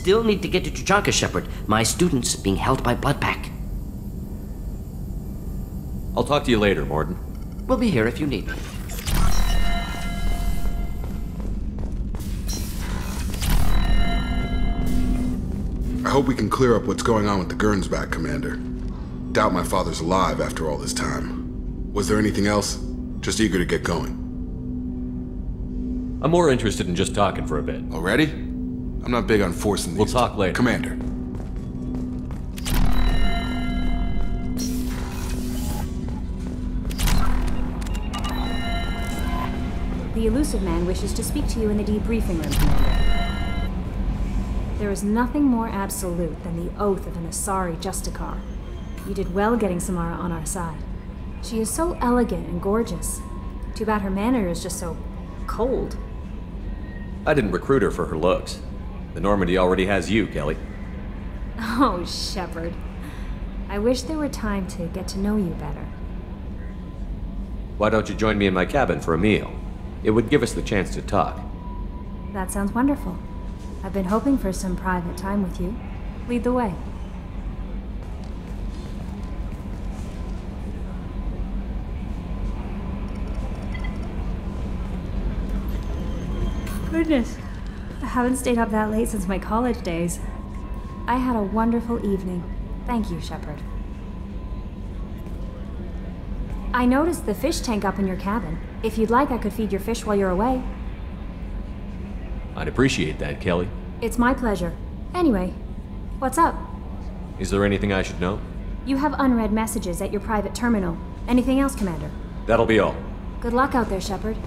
still need to get to Tuchanka, Shepard. My student's being held by Bloodpack. I'll talk to you later, Morden. We'll be here if you need me. I hope we can clear up what's going on with the Gernsback, Commander. Doubt my father's alive after all this time. Was there anything else? Just eager to get going. I'm more interested in just talking for a bit. Already? I'm not big on forcing these. We'll talk later. Commander. The elusive man wishes to speak to you in the debriefing room, Commander. There is nothing more absolute than the oath of an Asari Justicar. You did well getting Samara on our side. She is so elegant and gorgeous. Too bad her manner is just so cold. I didn't recruit her for her looks. The Normandy already has you, Kelly. Oh, Shepard. I wish there were time to get to know you better. Why don't you join me in my cabin for a meal? It would give us the chance to talk. That sounds wonderful. I've been hoping for some private time with you. Lead the way. Goodness, I haven't stayed up that late since my college days. I had a wonderful evening. Thank you, Shepard. I noticed the fish tank up in your cabin. If you'd like, I could feed your fish while you're away. I'd appreciate that, Kelly. It's my pleasure. Anyway, what's up? Is there anything I should know? You have unread messages at your private terminal. Anything else, Commander? That'll be all. Good luck out there, Shepard.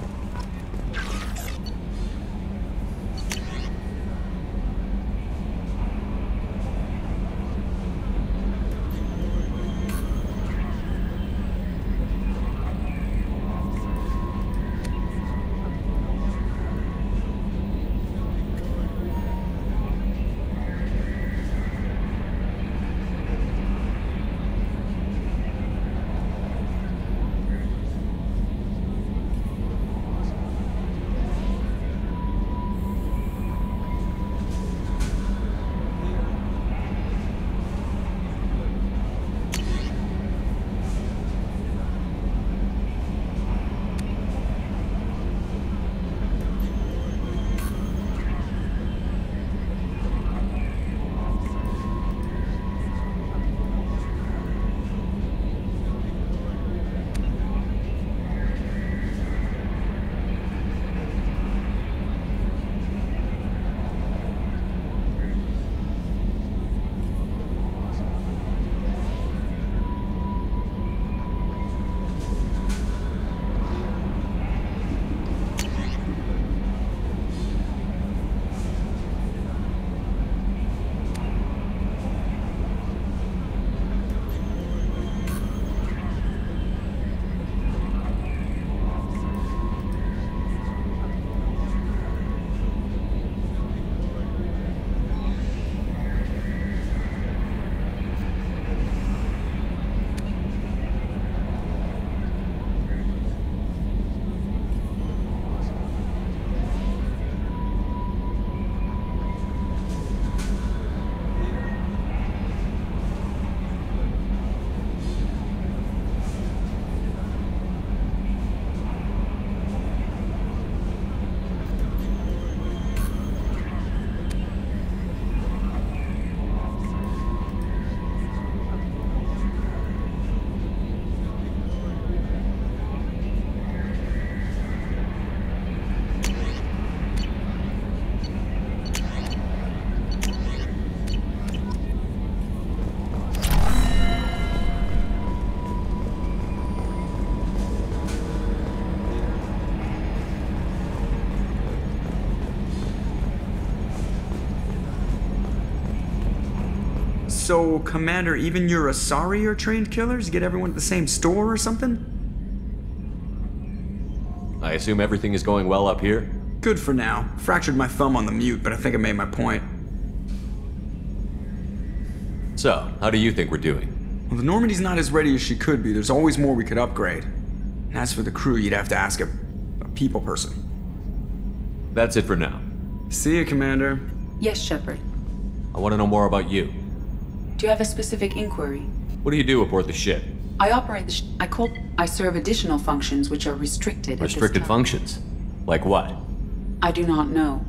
So, Commander, even your Asari are trained killers? Get everyone at the same store or something? I assume everything is going well up here? Good for now. Fractured my thumb on the mute, but I think I made my point. So, how do you think we're doing? Well, the Normandy's not as ready as she could be. There's always more we could upgrade. And as for the crew, you'd have to ask a people person. That's it for now. See you, Commander. Yes, Shepard. I want to know more about you. Do you have a specific inquiry? What do you do aboard the ship? I operate the I serve additional functions which are restricted. Restricted functions? Like what? I do not know.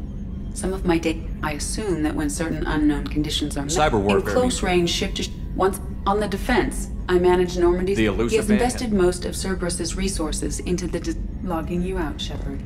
Some of my data. I assume that when certain unknown conditions are met, Cyber warfare. in close range ship to once on the defense, I manage Normandy's. The elusive He has man invested most of Cerberus's resources into the logging you out, Shepard.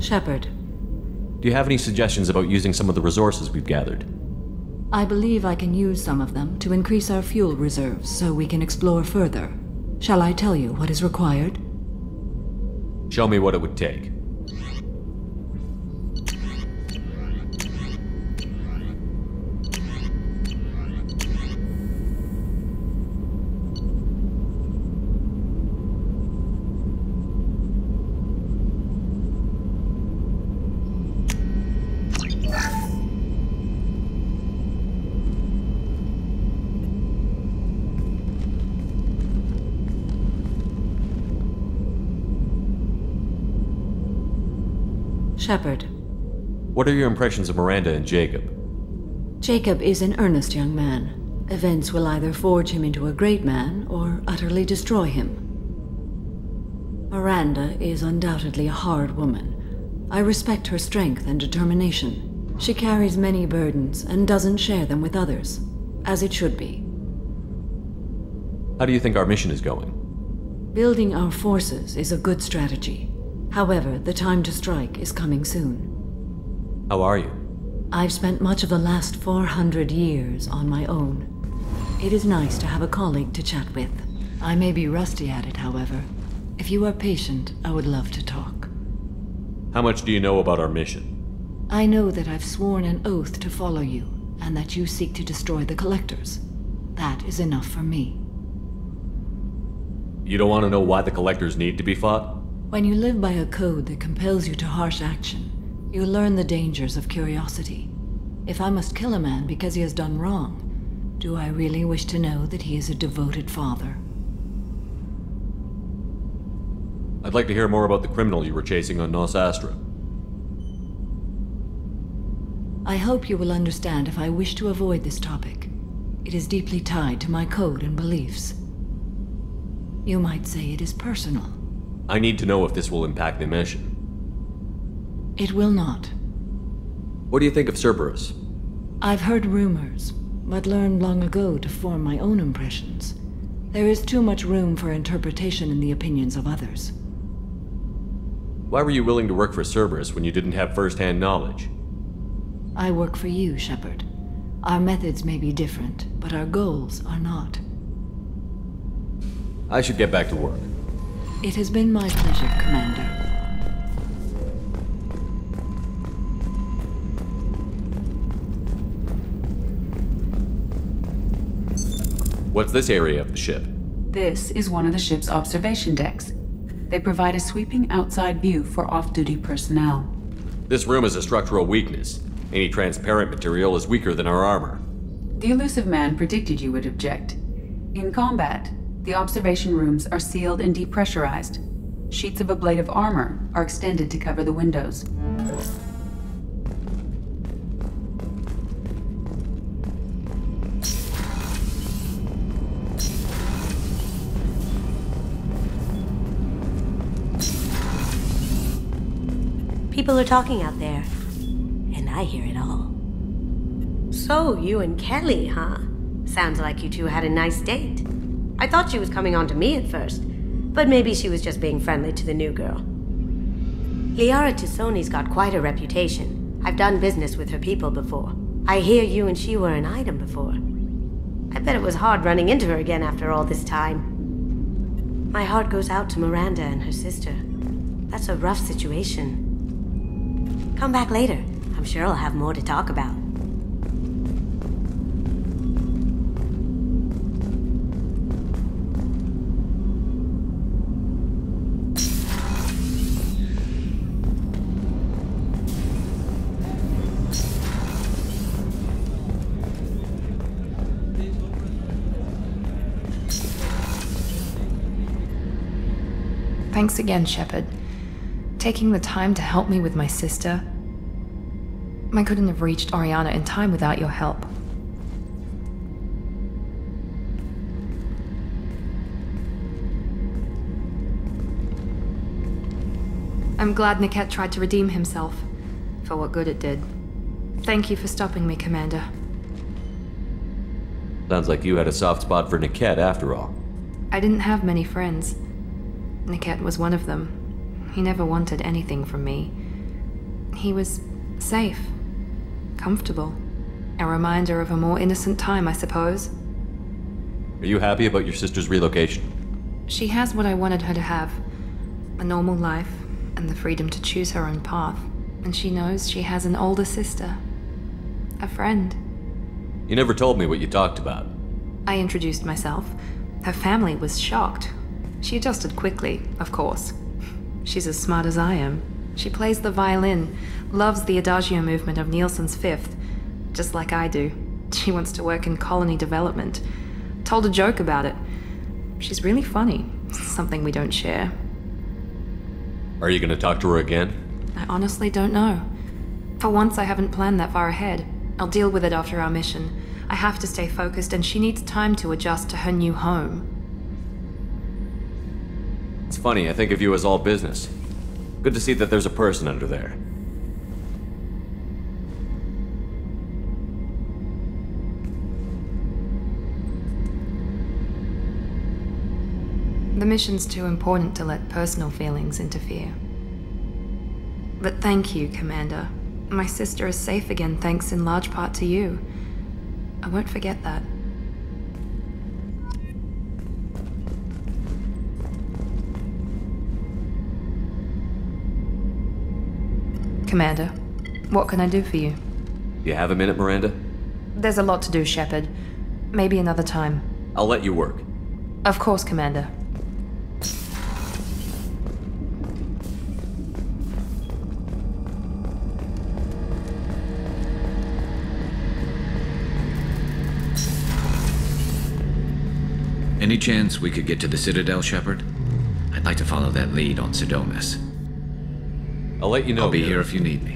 Shepard. Do you have any suggestions about using some of the resources we've gathered? I believe I can use some of them to increase our fuel reserves so we can explore further. Shall I tell you what is required? Show me what it would take. Shepard. What are your impressions of Miranda and Jacob? Jacob is an earnest young man. Events will either forge him into a great man or utterly destroy him. Miranda is undoubtedly a hard woman. I respect her strength and determination. She carries many burdens and doesn't share them with others, as it should be. How do you think our mission is going? Building our forces is a good strategy. However, the time to strike is coming soon. How are you? I've spent much of the last 400 years on my own. It is nice to have a colleague to chat with. I may be rusty at it, however. If you are patient, I would love to talk. How much do you know about our mission? I know that I've sworn an oath to follow you, and that you seek to destroy the Collectors. That is enough for me. You don't want to know why the Collectors need to be fought? When you live by a code that compels you to harsh action, you learn the dangers of curiosity. If I must kill a man because he has done wrong, do I really wish to know that he is a devoted father? I'd like to hear more about the criminal you were chasing on Nos Astra. I hope you will understand if I wish to avoid this topic. It is deeply tied to my code and beliefs. You might say it is personal. I need to know if this will impact the mission. It will not. What do you think of Cerberus? I've heard rumors, but learned long ago to form my own impressions. There is too much room for interpretation in the opinions of others. Why were you willing to work for Cerberus when you didn't have first-hand knowledge? I work for you, Shepard. Our methods may be different, but our goals are not. I should get back to work. It has been my pleasure, Commander. What's this area of the ship? This is one of the ship's observation decks. They provide a sweeping outside view for off-duty personnel. This room is a structural weakness. Any transparent material is weaker than our armor. The elusive man predicted you would object. In combat, the observation rooms are sealed and depressurized. Sheets of ablative armor are extended to cover the windows. People are talking out there, and I hear it all. So, you and Kelly, huh? Sounds like you two had a nice date. I thought she was coming on to me at first, but maybe she was just being friendly to the new girl. Liara Tassoni's got quite a reputation. I've done business with her people before. I hear you and she were an item before. I bet it was hard running into her again after all this time. My heart goes out to Miranda and her sister. That's a rough situation. Come back later. I'm sure I'll have more to talk about. Thanks again, Shepard. Taking the time to help me with my sister. I couldn't have reached Oriana in time without your help. I'm glad Niket tried to redeem himself, for what good it did. Thank you for stopping me, Commander. Sounds like you had a soft spot for Niket after all. I didn't have many friends. Niket was one of them. He never wanted anything from me. He was safe, comfortable. A reminder of a more innocent time, I suppose. Are you happy about your sister's relocation? She has what I wanted her to have. A normal life, and the freedom to choose her own path. And she knows she has an older sister. A friend. You never told me what you talked about. I introduced myself. Her family was shocked. She adjusted quickly, of course. She's as smart as I am. She plays the violin, loves the adagio movement of Nielsen's Fifth, just like I do. She wants to work in colony development. Told a joke about it. She's really funny, something we don't share. Are you going to talk to her again? I honestly don't know. For once, I haven't planned that far ahead. I'll deal with it after our mission. I have to stay focused, and she needs time to adjust to her new home. It's funny, I think of you as all business. Good to see that there's a person under there. The mission's too important to let personal feelings interfere. But thank you, Commander. My sister is safe again thanks in large part to you. I won't forget that. Commander, what can I do for you? You have a minute, Miranda? There's a lot to do, Shepard. Maybe another time. I'll let you work. Of course, Commander. Any chance we could get to the Citadel, Shepard? I'd like to follow that lead on Sodomus. I'll let you know. I'll be here if you need me.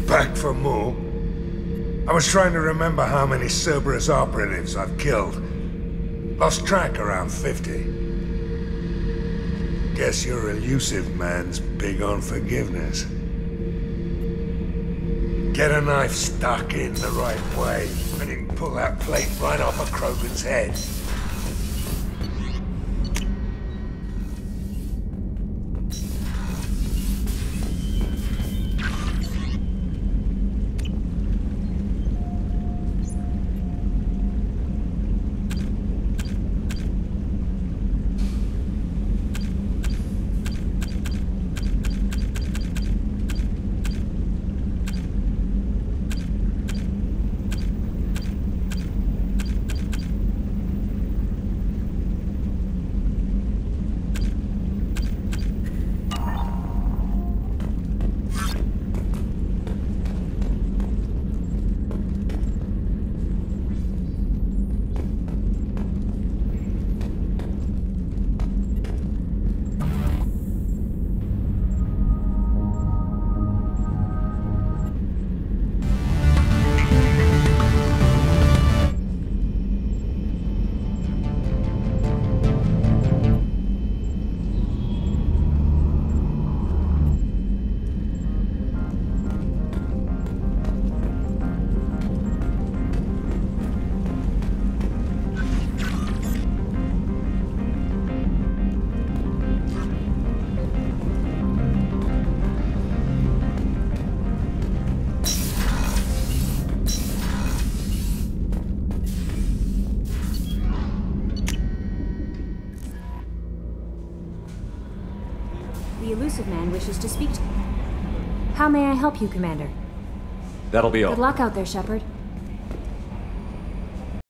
Back for more? I was trying to remember how many Cerberus operatives I've killed. Lost track around 50. Guess your elusive man's big on forgiveness. Get a knife stuck in the right way, and you can pull that plate right off a Krogan's head. wishes to speak to you. How may I help you, Commander? That'll be all. Good luck out there, Shepard.